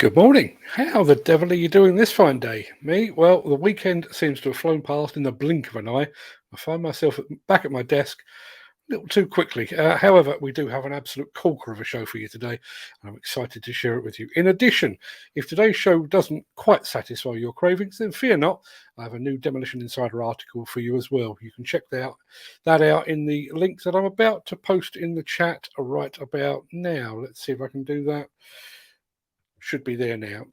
Good morning. How the devil are you doing this fine day? Me? Well, the weekend seems to have flown past in the blink of an eye. I find myself back at my desk a little too quickly. However, we do have an absolute corker of a show for you today, and I'm excited to share it with you. In addition, if today's show doesn't quite satisfy your cravings, then fear not. I have a new Demolition Insider article for you as well. You can check that out in the links that I'm about to post in the chat right about now. Let's see if I can do that. Should be there now.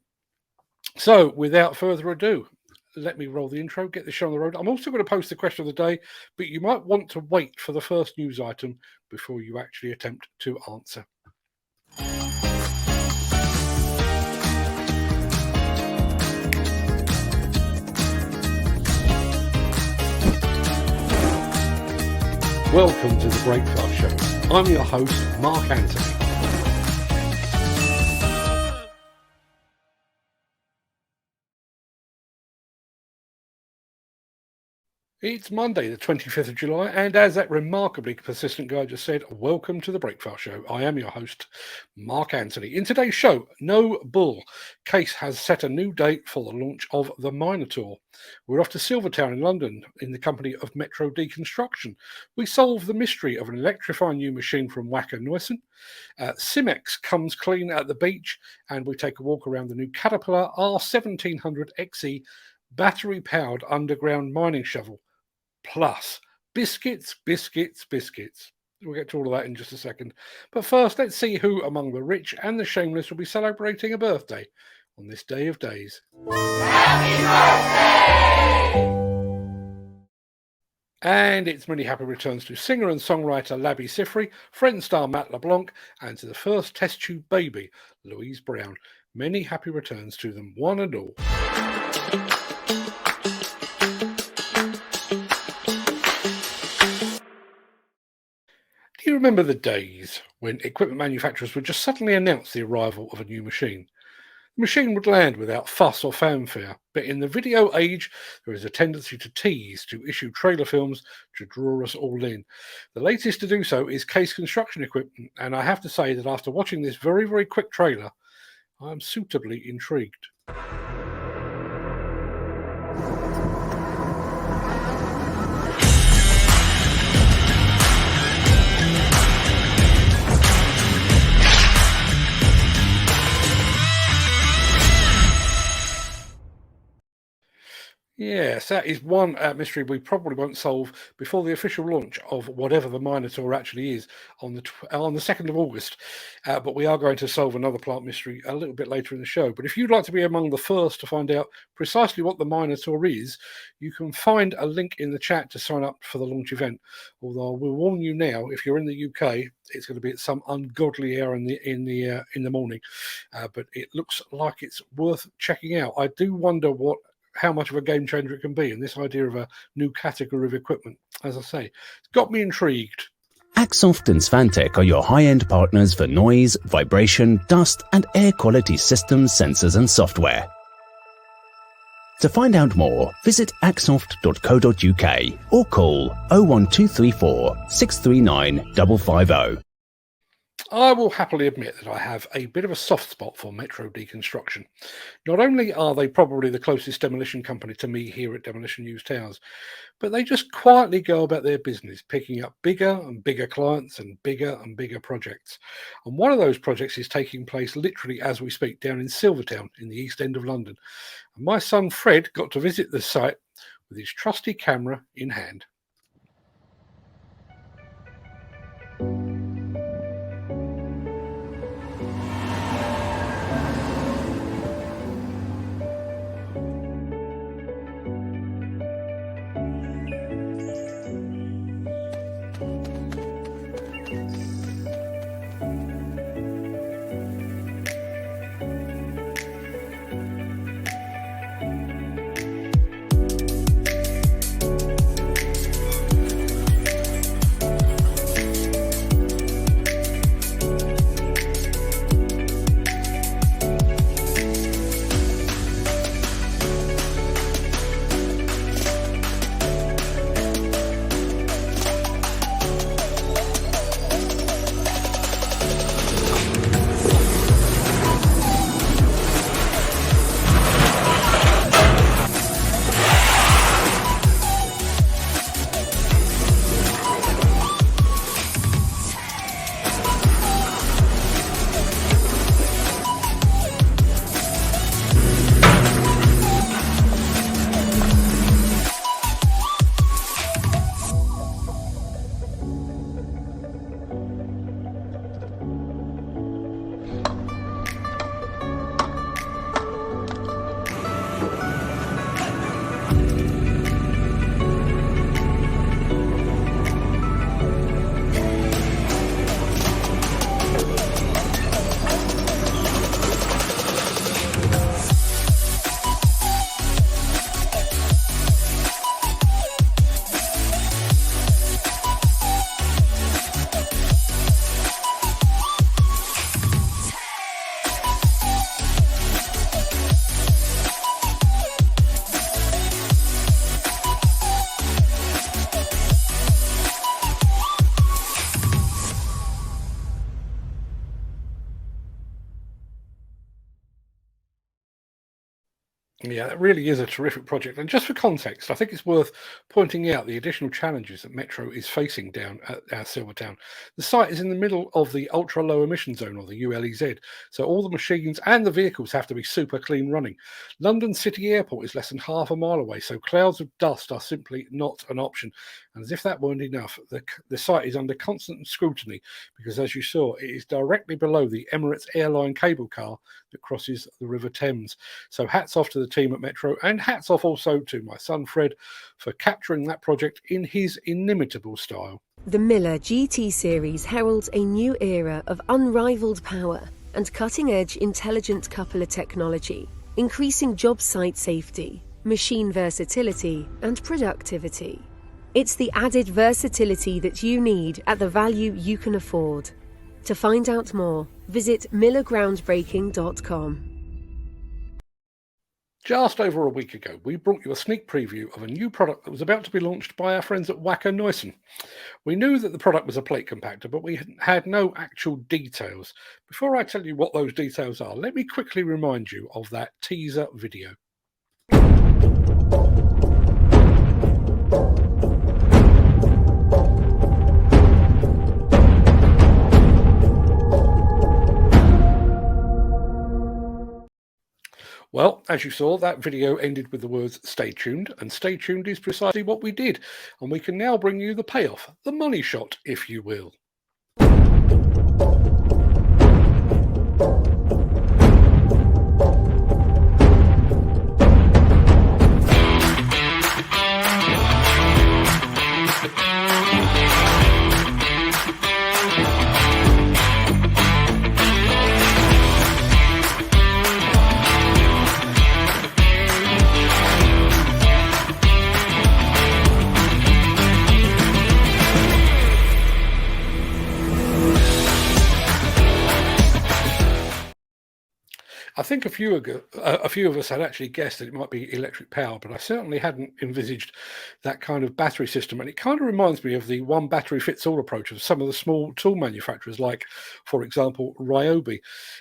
So without further ado, let me roll the intro, get the show on the road. I'm also going to post the question of the day, but you might want to wait for the first news item before you actually attempt to answer. Welcome to the Breakfast Show. I'm your host, Mark Anthony. It's Monday, the 25th of July, and as that remarkably persistent guy just said, welcome to the Breakfast Show. I am your host, Mark Anthony. In today's show, no bull. Case has set a new date for the launch of the Minotaur. We're off to Silvertown in London in the company of Metro Deconstruction. We solve the mystery of an electrifying new machine from Wacker Neuson. Simex comes clean at the beach, and we take a walk around the new Caterpillar R1700 XE battery-powered underground mining shovel. Plus, biscuits. We'll get to all of that in just a second. But first, let's see who among the rich and the shameless will be celebrating a birthday on this day of days. Happy birthday! And it's many happy returns to singer and songwriter Labby Sifry, Friend star Matt LeBlanc, and to the first test tube baby, Louise Brown. Many happy returns to them, one and all. Do you remember the days when equipment manufacturers would just suddenly announce the arrival of a new machine? The machine would land without fuss or fanfare, but in the video age, there is a tendency to tease, to issue trailer films to draw us all in. The latest to do so is Case Construction Equipment, and I have to say that after watching this very, very quick trailer, I am suitably intrigued. Yes, that is one mystery we probably won't solve before the official launch of whatever the Minotaur actually is on the 2nd of August. But we are going to solve another plant mystery a little bit later in the show. But if you'd like to be among the first to find out precisely what the Minotaur is, you can find a link in the chat to sign up for the launch event. Although I will warn you now, if you're in the UK, it's going to be at some ungodly hour in the morning. But it looks like it's worth checking out. I do wonder how much of a game changer it can be, and this idea of a new category of equipment, as I say, it's got me intrigued. Axoft and Svantec are your high-end partners for noise, vibration, dust and air quality systems, sensors and software. To find out more, visit axoft.co.uk or call 01234 639 550. I will happily admit that I have a bit of a soft spot for Metro Deconstruction. Not only are they probably the closest demolition company to me here at Demolition News Towers, but they just quietly go about their business, picking up bigger and bigger clients and bigger projects. And one of those projects is taking place literally as we speak down in Silvertown in the East End of London. And my son Fred got to visit the site with his trusty camera in hand. Yeah, it really is a terrific project. And just for context, I think it's worth pointing out the additional challenges that Metro is facing down at our Silvertown. The site is in the middle of the ultra low emission zone, or the ULEZ, so all the machines and the vehicles have to be super clean running. London City Airport is less than half a mile away, so clouds of dust are simply not an option. And as if that weren't enough, the site is under constant scrutiny because, as you saw, it is directly below the Emirates airline cable car that crosses the River Thames. So hats off to the team at Metro, and hats off also to my son Fred for capturing that project in his inimitable style. The Miller GT series heralds a new era of unrivaled power and cutting-edge intelligent coupler technology, increasing job site safety, machine versatility, and productivity. It's the added versatility that you need at the value you can afford. To find out more, visit millergroundbreaking.com. Just over a week ago, we brought you a sneak preview of a new product that was about to be launched by our friends at Wacker Neuson. We knew that the product was a plate compactor, but we had no actual details. Before I tell you what those details are, let me quickly remind you of that teaser video. Well, as you saw, that video ended with the words "stay tuned," and stay tuned is precisely what we did. And we can now bring you the payoff, the money shot, if you will. I think a few of us had actually guessed that it might be electric power, but I certainly hadn't envisaged that kind of battery system. And it kind of reminds me of the one battery fits all approach of some of the small tool manufacturers, like, for example, Ryobi.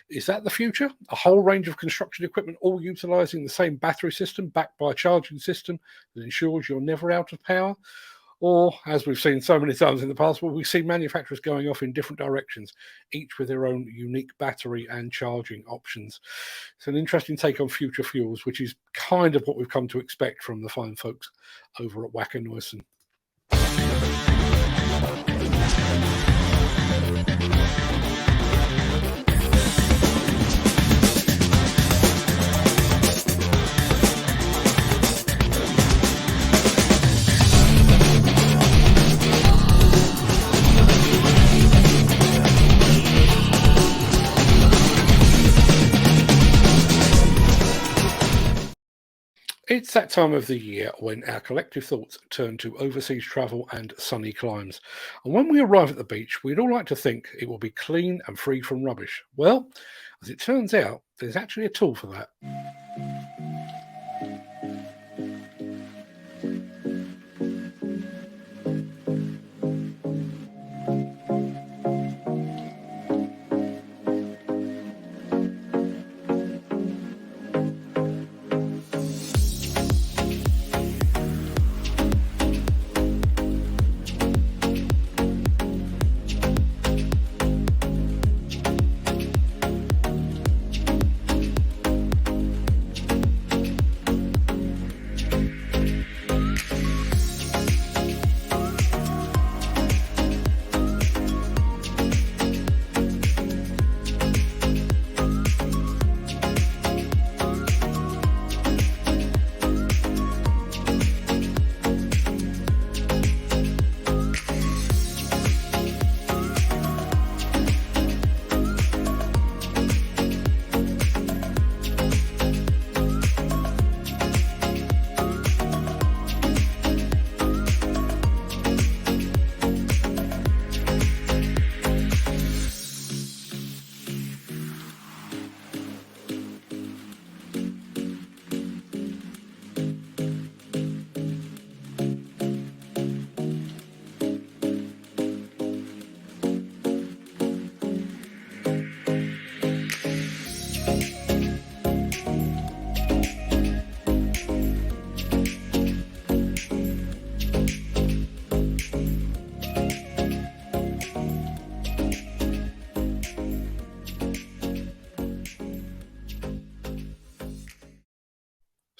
Is that the future? A whole range of construction equipment all utilizing the same battery system backed by a charging system that ensures you're never out of power? Or, as we've seen so many times in the past, we see manufacturers going off in different directions, each with their own unique battery and charging options. It's an interesting take on future fuels, which is kind of what we've come to expect from the fine folks over at Wacker Neuson. It's that time of the year when our collective thoughts turn to overseas travel and sunny climes. And when we arrive at the beach, we'd all like to think it will be clean and free from rubbish. Well, as it turns out, there's actually a tool for that.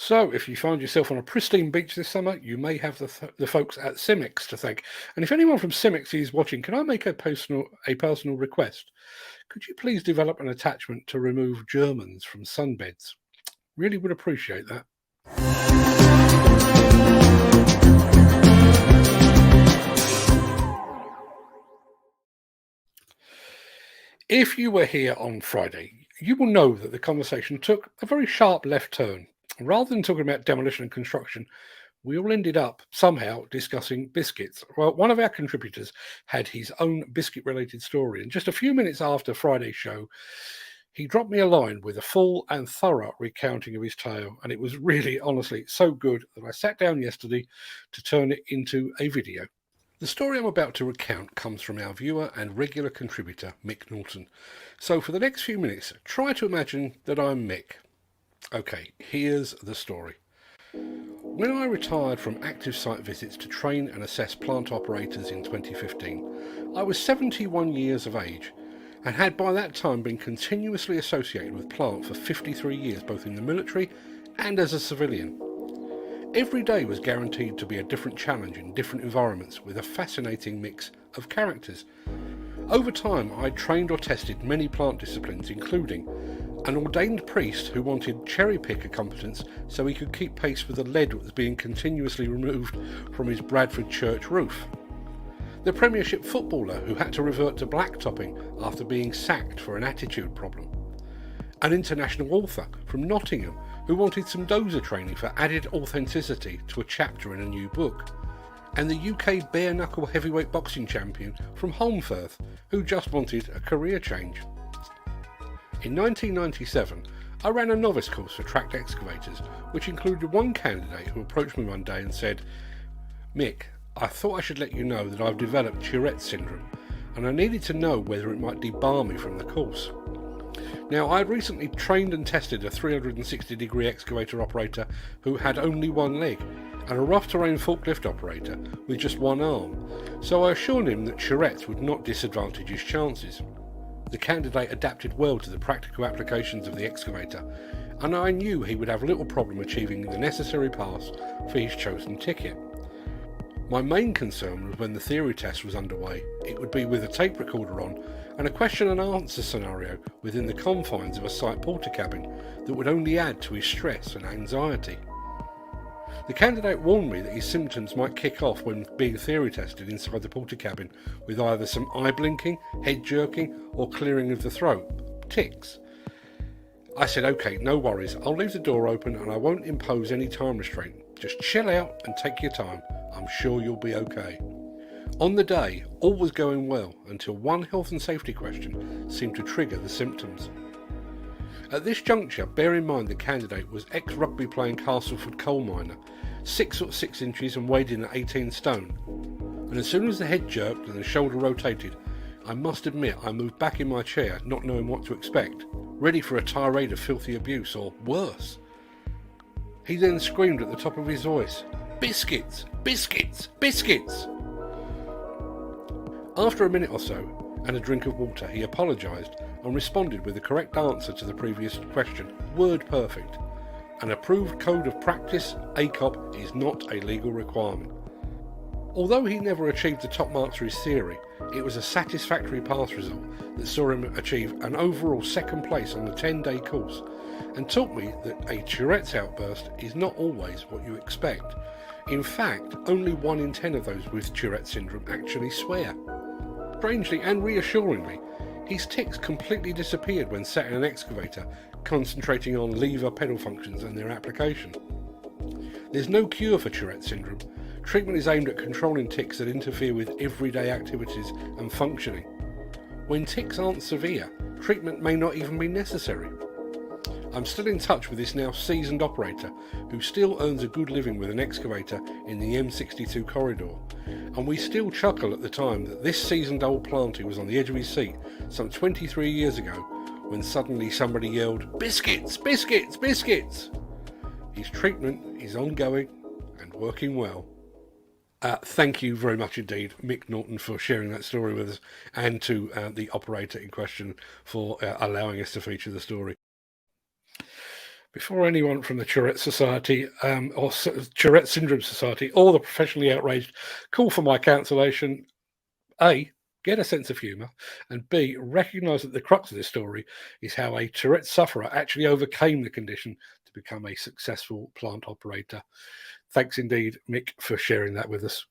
So, if you find yourself on a pristine beach this summer, you may have the folks at Simex to thank. And if anyone from Simex is watching, can I make a personal request? Could you please develop an attachment to remove Germans from sunbeds? Really would appreciate that. If you were here on Friday, you will know that the conversation took a very sharp left turn. Rather than talking about demolition and construction, we all ended up somehow discussing biscuits. Well, one of our contributors had his own biscuit-related story, and just a few minutes after Friday's show, he dropped me a line with a full and thorough recounting of his tale, and it was really, honestly, so good that I sat down yesterday to turn it into a video. The story I'm about to recount comes from our viewer and regular contributor, Mick Norton. So for the next few minutes, try to imagine that I'm Mick. Okay, here's the story. When I retired from active site visits to train and assess plant operators in 2015, I was 71 years of age and had by that time been continuously associated with plant for 53 years, both in the military and as a civilian. Every day was guaranteed to be a different challenge in different environments with a fascinating mix of characters. Over time, I trained or tested many plant disciplines, including an ordained priest who wanted cherry-picker competence so he could keep pace with the lead that was being continuously removed from his Bradford church roof. The Premiership footballer who had to revert to blacktopping after being sacked for an attitude problem. An international author from Nottingham who wanted some dozer training for added authenticity to a chapter in a new book. And the UK bare-knuckle heavyweight boxing champion from Holmfirth who just wanted a career change. In 1997, I ran a novice course for tracked excavators, which included one candidate who approached me one day and said, "Mick, I thought I should let you know that I've developed Tourette's syndrome, and I needed to know whether it might debar me from the course." Now, I had recently trained and tested a 360-degree excavator operator who had only one leg, and a rough terrain forklift operator with just one arm, so I assured him that Tourette's would not disadvantage his chances. The candidate adapted well to the practical applications of the excavator, and I knew he would have little problem achieving the necessary pass for his chosen ticket. My main concern was when the theory test was underway, it would be with a tape recorder on and a question and answer scenario within the confines of a site porter cabin that would only add to his stress and anxiety. The candidate warned me that his symptoms might kick off when being theory tested inside the porter cabin with either some eye blinking, head jerking or clearing of the throat, tics. I said, okay, no worries, I'll leave the door open and I won't impose any time restraint. Just chill out and take your time, I'm sure you'll be okay. On the day, all was going well until one health and safety question seemed to trigger the symptoms. At this juncture, bear in mind the candidate was ex-rugby playing Castleford coal miner, 6 foot 6 inches and weighed in at 18 stone. And as soon as the head jerked and the shoulder rotated, I must admit I moved back in my chair, not knowing what to expect, ready for a tirade of filthy abuse or worse. He then screamed at the top of his voice, "Biscuits! Biscuits! Biscuits!" After a minute or so and a drink of water, he apologised and responded with the correct answer to the previous question, word perfect. An approved code of practice, ACOP, is not a legal requirement. Although he never achieved the top marks for his theory, it was a satisfactory pass result that saw him achieve an overall second place on the 10-day course and taught me that a Tourette's outburst is not always what you expect. In fact, only 1 in 10 of those with Tourette's syndrome actually swear. Strangely and reassuringly, his tics completely disappeared when sat in an excavator, concentrating on lever pedal functions and their application. There's no cure for Tourette's syndrome. Treatment is aimed at controlling tics that interfere with everyday activities and functioning. When tics aren't severe, treatment may not even be necessary. I'm still in touch with this now seasoned operator who still earns a good living with an excavator in the M62 corridor, and we still chuckle at the time that this seasoned old planter was on the edge of his seat some 23 years ago when suddenly somebody yelled, "Biscuits! Biscuits! Biscuits!" His treatment is ongoing and working well. Thank you very much indeed, Mick Norton, for sharing that story with us, and to the operator in question for allowing us to feature the story. Before anyone from the Tourette Society or Tourette Syndrome Society or the professionally outraged call for my cancellation, A, get a sense of humour, and B, recognise that the crux of this story is how a Tourette sufferer actually overcame the condition to become a successful plant operator. Thanks indeed, Mick, for sharing that with us.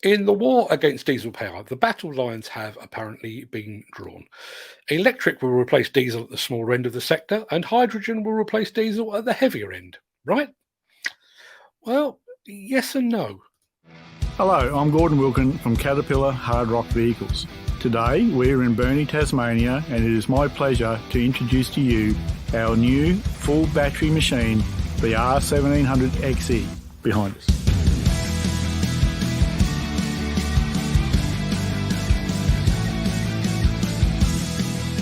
In the war against diesel power, the battle lines have apparently been drawn. Electric will replace diesel at the smaller end of the sector, and hydrogen will replace diesel at the heavier end, right? Well, yes and no. Hello, I'm Gordon Wilkin from Caterpillar Hard Rock Vehicles. Today we're in Burnie, Tasmania, and it is my pleasure to introduce to you our new full battery machine, the R1700 XE, behind us.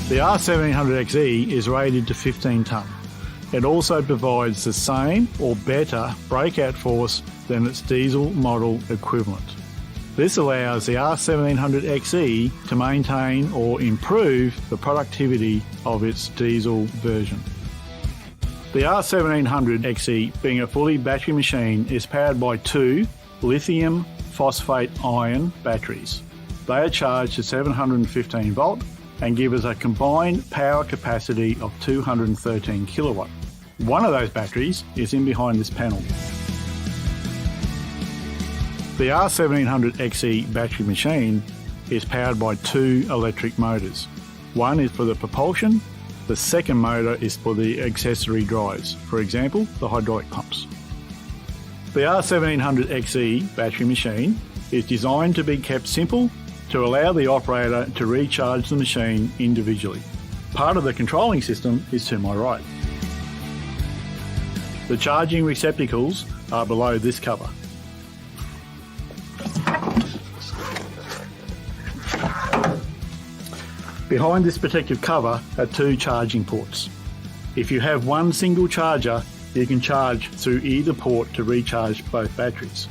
The R1700 XE is rated to 15 tonne. It also provides the same or better breakout force than its diesel model equivalent. This allows the R1700 XE to maintain or improve the productivity of its diesel version. The R1700 XE, being a fully battery machine, is powered by two lithium phosphate ion batteries. They are charged to 715 volt and give us a combined power capacity of 213 kilowatt. One of those batteries is in behind this panel. The R1700 XE battery machine is powered by two electric motors. One is for the propulsion, the second motor is for the accessory drives, for example, the hydraulic pumps. The R1700 XE battery machine is designed to be kept simple to allow the operator to recharge the machine individually. Part of the controlling system is to my right. The charging receptacles are below this cover. Behind this protective cover are two charging ports. If you have one single charger, you can charge through either port to recharge both batteries.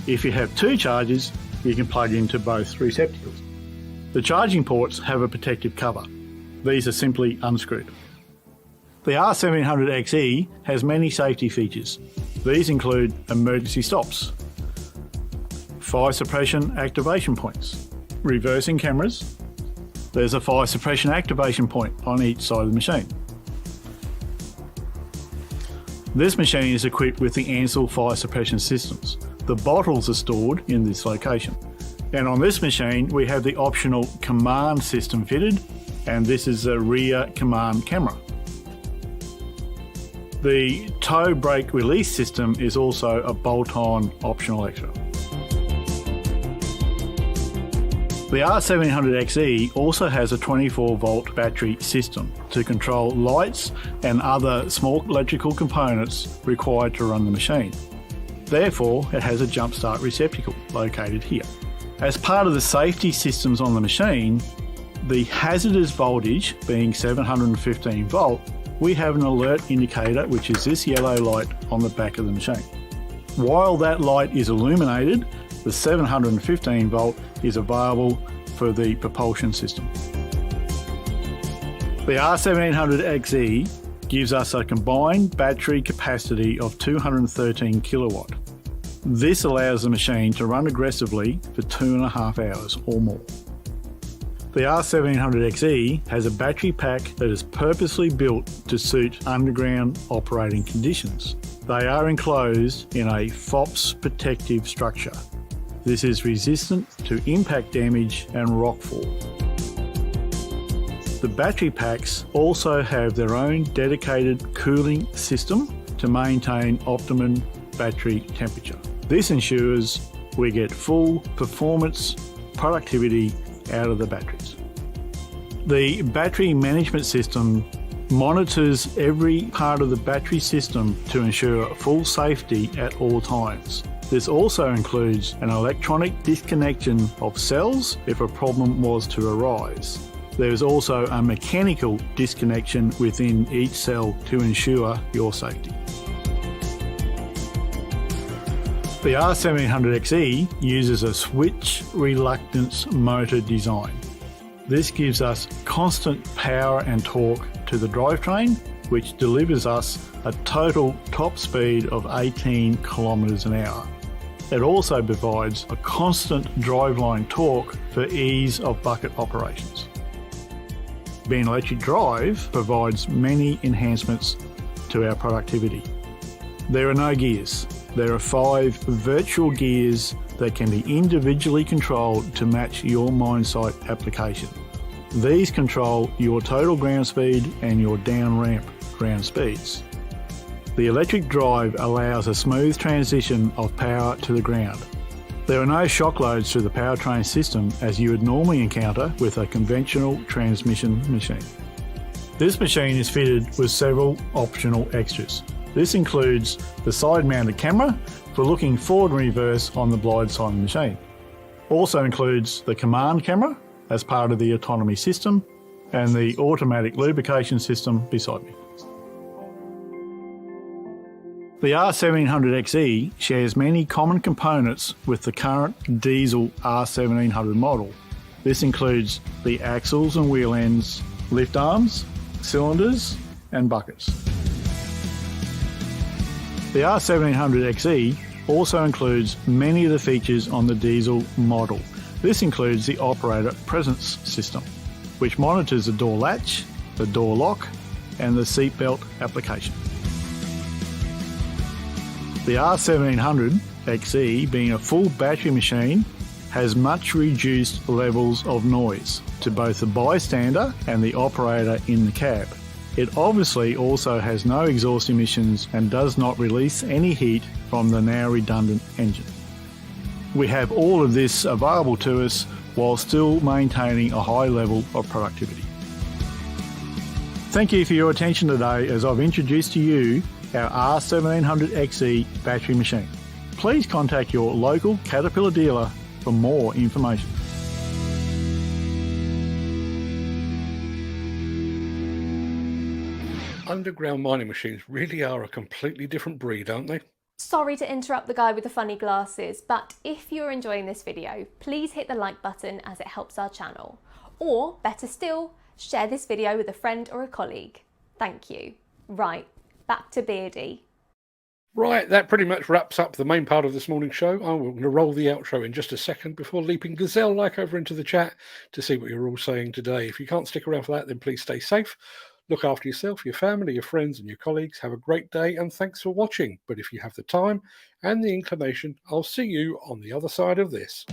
If you have two chargers, you can plug into both receptacles. The charging ports have a protective cover. These are simply unscrewed. The R1700 XE has many safety features. These include emergency stops, fire suppression activation points, reversing cameras. There's a fire suppression activation point on each side of the machine. This machine is equipped with the Ansell fire suppression systems. The bottles are stored in this location. And on this machine, we have the optional command system fitted, and this is a rear command camera. The tow brake release system is also a bolt-on optional extra. The R1700 XE also has a 24 volt battery system to control lights and other small electrical components required to run the machine. Therefore, it has a jump start receptacle located here. As part of the safety systems on the machine, the hazardous voltage being 715 volt, we have an alert indicator, which is this yellow light on the back of the machine. While that light is illuminated, the 715 volt is available for the propulsion system. The R1700 XE gives us a combined battery capacity of 213 kilowatt. This allows the machine to run aggressively for 2.5 hours or more. The R1700 XE has a battery pack that is purposely built to suit underground operating conditions. They are enclosed in a FOPS protective structure. This is resistant to impact damage and rockfall. The battery packs also have their own dedicated cooling system to maintain optimum battery temperature. This ensures we get full performance productivity out of the batteries. The battery management system monitors every part of the battery system to ensure full safety at all times. This also includes an electronic disconnection of cells if a problem was to arise. There is also a mechanical disconnection within each cell to ensure your safety. The R1700 XE uses a switch reluctance motor design. This gives us constant power and torque to the drivetrain, which delivers us a total top speed of 18 kilometres an hour. It also provides a constant driveline torque for ease of bucket operations. Being electric drive provides many enhancements to our productivity. There are no gears. There are 5 virtual gears that can be individually controlled to match your mine site application. These control your total ground speed and your down ramp ground speeds. The electric drive allows a smooth transition of power to the ground. There are no shock loads through the powertrain system as you would normally encounter with a conventional transmission machine. This machine is fitted with several optional extras. This includes the side-mounted camera for looking forward and reverse on the blind side of the machine. Also includes the command camera as part of the autonomy system and the automatic lubrication system beside me. The R1700 XE shares many common components with the current diesel R1700 model. This includes the axles and wheel ends, lift arms, cylinders and buckets. The R1700 XE also includes many of the features on the diesel model. This includes the operator presence system, which monitors the door latch, the door lock and the seatbelt application. The R1700 XE, being a full battery machine, has much reduced levels of noise to both the bystander and the operator in the cab. It obviously also has no exhaust emissions and does not release any heat from the now redundant engine. We have all of this available to us while still maintaining a high level of productivity. Thank you for your attention today as I've introduced to you our R1700 XE battery machine. Please contact your local Caterpillar dealer for more information. Underground mining machines really are a completely different breed, aren't they? Sorry to interrupt the guy with the funny glasses, but if you're enjoying this video, please hit the like button as it helps our channel. Or, better still, share this video with a friend or a colleague. Thank you. Right, back to Beardy. Right, that pretty much wraps up the main part of this morning's show. I'm going to roll the outro in just a second before leaping gazelle-like over into the chat to see what you're all saying today. If you can't stick around for that, then please stay safe. Look after yourself, your family, your friends and your colleagues. Have a great day and thanks for watching. But if you have the time and the inclination, I'll see you on the other side of this.